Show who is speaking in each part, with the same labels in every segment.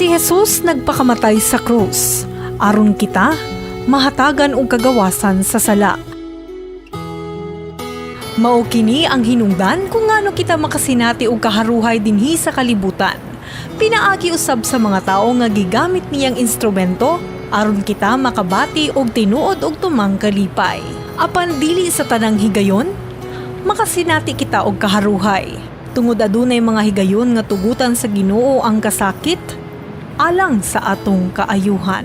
Speaker 1: Si Jesus nagpakamatay sa krus, aron kita mahatagan og kagawasan sa sala. Mao kini ang hinungdan kung ngano kita makasinati og kaharuhay dinhi sa kalibutan. Pinaagi usab sa mga tao nga gigamit niyang instrumento aron kita makabati og tinuod og tumang kalipay. Apan dili sa tanang higayon, makasinati kita og kaharuhay. Tungod adunay mga higayon nga tugutan sa Ginoo ang kasakit alang sa atong kaayuhan.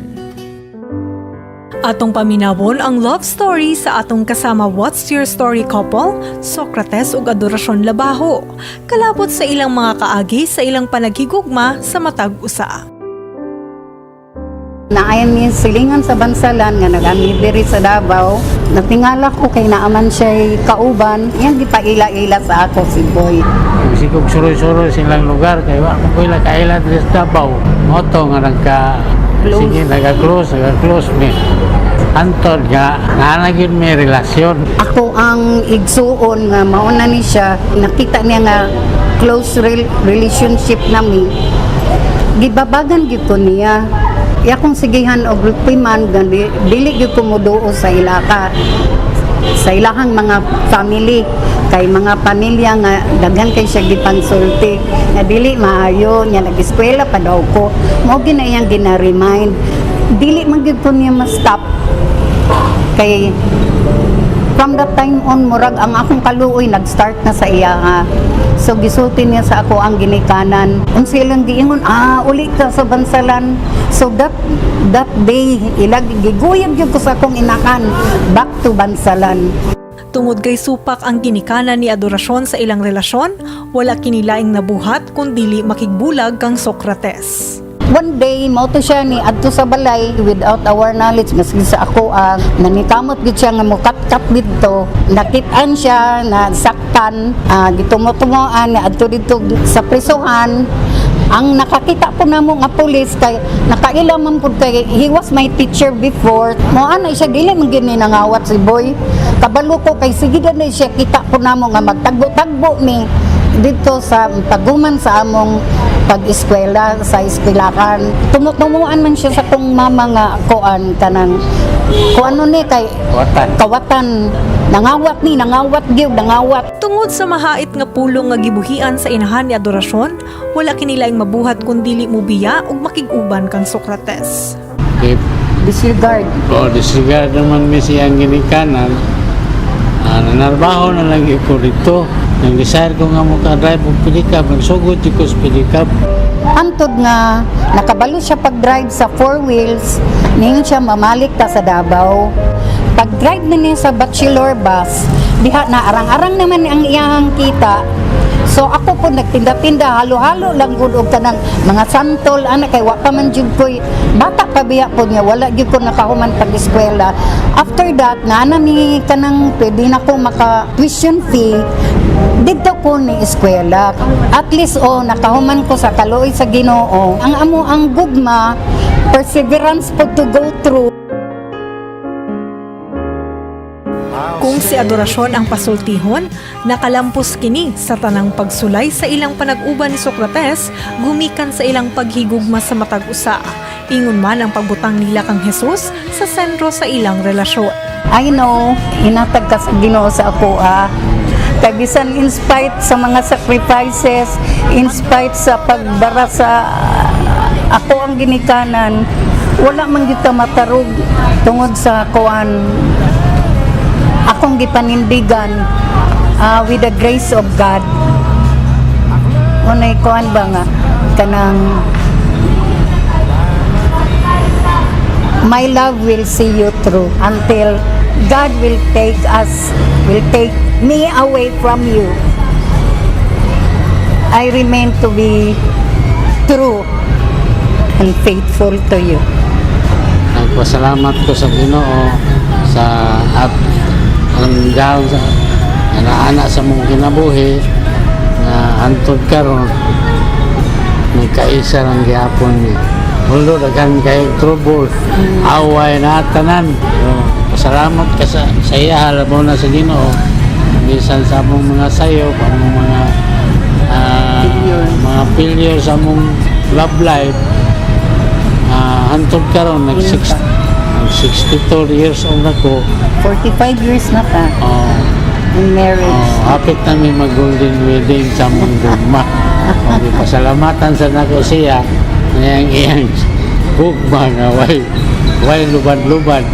Speaker 1: Atong paminawon ang love story sa atong kasama What's Your Story couple, Socrates ug Adorasyon Labaho, kalabot sa ilang mga kaagi sa ilang panaghigugma sa matag usa.
Speaker 2: Naayon ni silingan sa bansalan nga nag-ami diri sa Davao. Natingala ko kay naaman siya kauban, yan gipaila-ila sa ako si Boy.
Speaker 3: Sigog suroy-suroy silang lugar kay wa ko ila kaila diri sa Davao. Moto nga sige nagka-close mi. Antod nga gyud may relasyon.
Speaker 2: Ako ang igsuon nga mauna ni siya, nakita niya nga close relationship nami. Gibabagan gyud ko niya. Kung sigihan og lupiman dili gyud ko moduo sa ilaka. Sa ilahang mga family kay mga pamilya nga daghan kay siya gipansulti nga dili maayo nya nag-eskwela pa daw ko mo ginayang gina-remind dili man gyud ko niya ma-stop kay from that time on murag ang akong kaluoy nag-start na sa iya so gisulti niya sa ako ang ginikanan unsa ilang giingon uli ka sa bansalan so that day ilag giguyab gyud ko sa akong inakan back to bansalan.
Speaker 1: Tungod kay supak ang ginikanan ni Adorasyon sa ilang relasyon, wala kinilaing nabuhat kundili makigbulag kang Socrates.
Speaker 2: One day, mauto siya ni adto sa balay without our knowledge, maski sa ako nanikamot gid siya nga mukat-kat dito. Nakitaan siya na saktan, gitumo-tumoan na adto dito sa prisuhan. Ang nakakita po namo nga pulis kay nakailang man pud kay he was my teacher before. Mo ana siya dili man gini nangawat si Boy. Kabalo ko kay sige na siya kita po namo nga magtagbo-tagbo mi dito sa paguman sa among pag-eskwela sa eskwelahan. Tumutumuan man siya sa kong mama nga kuan kanang kuano ni kay kawatan. Nangawat gyud nangawat.
Speaker 1: Tungod sa mahait nga pulong nga gibuhian sa inahan ni Adorasyon, wala kinilaing mabuhat kundili mubiya ug makig-uban kang Socrates.
Speaker 2: Disregard.
Speaker 3: Disregard naman mi siyang ginikanan. Nanarbaho na lang ko dito. Nag-desire ko nga maka-drive og pedicab, nagsugod ko sa pedicab.
Speaker 2: Antod nga nakabalo siya pag-drive sa 4 wheels, ning siya mamalik ta sa Davao. Pag-drive na niya sa bachelor bus, diha na arang-arang naman ang iyang kita. So ako po nagtinda-tinda, halo-halo lang gud og kanang mga santol anak kay wa pa man jud koy bata pa biya po niya, wala jud ko nakahuman pag-eskwela. After that, naana mi kanang pwede na ko maka tuition fee dito ko ni eskwela. At least nakahuman ko sa kaluoy sa Ginoo. Ang amo ang gugma, perseverance po to go through.
Speaker 1: Kung si Adorasyon ang pasultihon, nakalampos kini sa tanang pagsulay sa ilang panag-uban ni Socrates, gumikan sa ilang paghigugma sa matag usa. Ingon man ang pagbutang nila kang Jesus sa sentro sa ilang relasyon.
Speaker 2: I know, hinatag ka sa Ginoo sa ako kay bisan in spite sa mga sacrifices, in spite sa pagdara sa ako ang ginikanan, wala man gyud ta matarog tungod sa kuan akong gipanindigan with the grace of God. Unay kuan ba nga kanang my love will see you through until God will take me away from you. I remain to be true and faithful to you.
Speaker 3: Nagpasalamat ko sa Ginoo sa ang daw sa anak sa mong kinabuhi na antod karon may kaisa lang gyapon ni mulo daghan kay trouble away na tanan. Pasalamat ka sa iya halabo na sa Ginoo bisan sa among mga sayo among mga failure sa among love life antod karon nag 62 years old ako.
Speaker 2: 45 years na ka in marriage.
Speaker 3: Hapit na may mag-golden wedding sa mong gugma. Okay, pasalamatan sa nako siya na iyang gugma nga way lubad-lubad.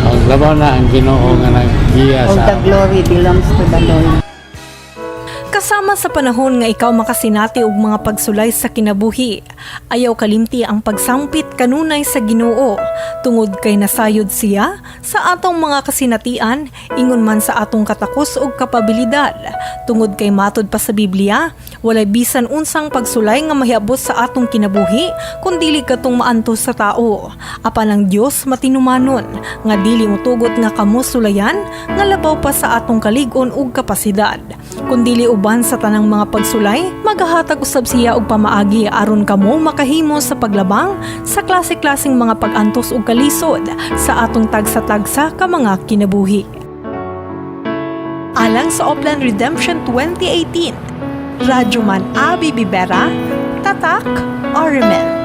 Speaker 3: Ang labaw na ang Ginoo nga naggiya
Speaker 2: All
Speaker 3: sa
Speaker 2: the glory belongs to the Lord.
Speaker 1: Kasama sa panahon nga ikaw makasinati og mga pagsulay sa kinabuhi, ayaw kalimti ang pagsampit kanunay sa Ginoo, tungod kay nasayod siya sa atong mga kasinatian, ingon man sa atong katakos ug kapabilidad. Tungod kay matod pa sa Biblia, walay bisan unsang pagsulay nga mahiabot sa atong kinabuhi, kun dili katong maantos sa tao. Apan ang Dios matinumanon, nga dili motugot nga kamo sulayan, nga labaw pa sa atong kalig-on ug kapasidad. Kun dili uban sa tanang mga pagsulay, maghahatag usab siya og pamaagi aron kamo makahimo sa paglabang sa klase-klaseng mga pag-antos ug kalisod sa atong tagsa-tagsa ka mga kinabuhi. Alang sa Oplan Redemption 2018, Radyo Man Abi Bibera, Tatak, Oremel.